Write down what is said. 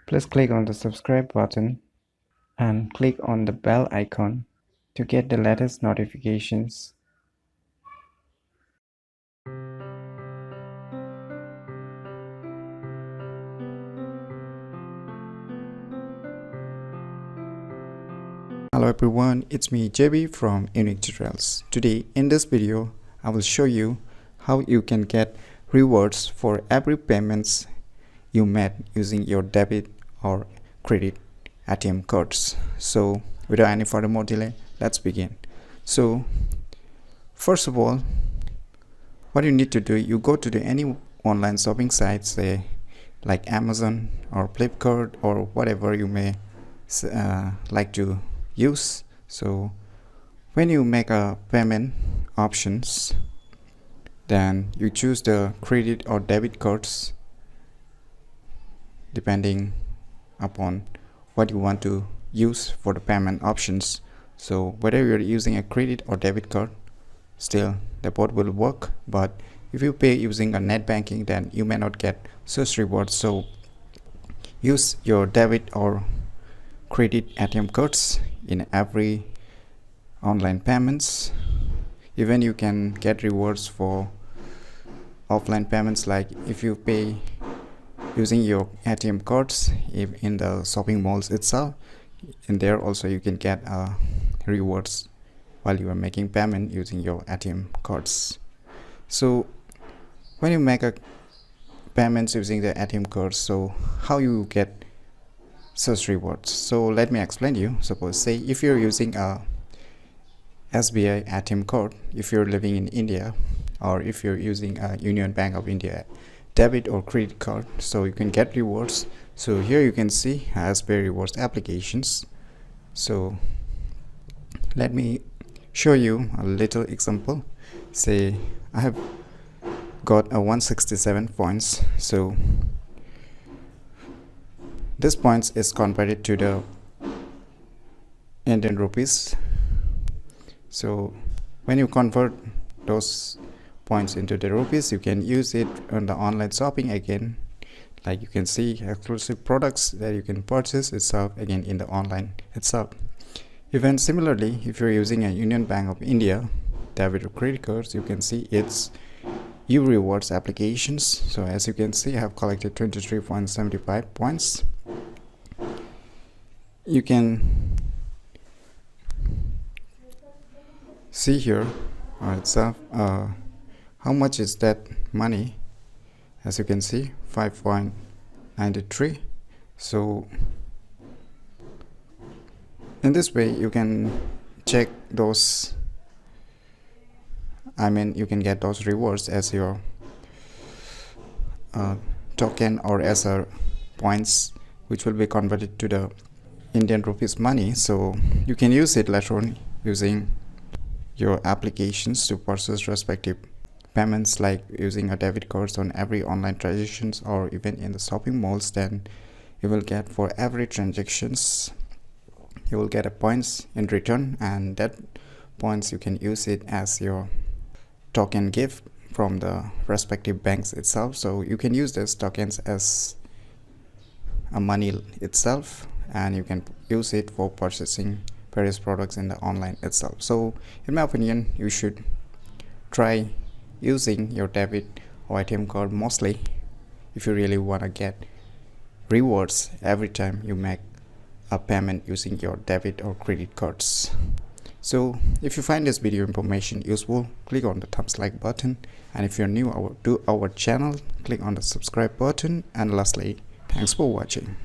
Please click on the subscribe button and click on the bell icon to get the latest notifications. Hello everyone, it's me JB from UniqueTutorials. Today in this video I will show you how you can get rewards for every payments you made using your debit or credit ATM cards. So without any further more delay, let's begin. So first of all, what you need to do, you go to any online shopping site, say like Amazon or Flipkart or whatever you may like to use. So when you make a payment options, then you choose the credit or debit cards depending upon what you want to use for the payment options. So whether you're using a credit or debit card, still the both will work, but if you pay using a net banking, then you may not get such rewards. So use your debit or credit ATM cards in every online payments. Even you can get rewards for offline payments, like if you pay using your ATM cards in the shopping malls itself, in there also you can get rewards while you are making payment using your ATM cards. So when you make a payments using the ATM cards, so how you get such rewards? So let me explain to you. Suppose say if you're using a SBI ATM card, if you're living in India, or if you're using a Union Bank of India debit or credit card, so you can get rewards. So here you can see SBI rewards applications. So let me show you a little example. Say I have got a 167 points. So this points is converted to the Indian rupees. So when you convert those points into the rupees, you can use it on the online shopping again. Like you can see exclusive products that you can purchase itself again in the online itself. Even similarly, if you're using a Union Bank of India debit or credit cards, you can see it's U rewards applications. So as you can see, I have collected 23.75 points. You can see here itself how much is that money. As you can see, 5.93. So in this way you can check those, you can get those rewards as your token or as a points, which will be converted to the Indian rupees money. So you can use it later on using your applications to purchase respective payments, like using a debit cards on every online transactions or even in the shopping malls. Then you will get for every transactions you will get a points in return, and that points you can use it as your token gift from the respective banks itself. So you can use these tokens as a money itself, and you can use it for purchasing various products in the online itself. So in my opinion, you should try using your debit or ATM card mostly if you really want to get rewards every time you make a payment using your debit or credit cards. So if you find this video information useful, click on the thumbs like button, and if you're new to our channel, click on the subscribe button, and lastly, thanks for watching.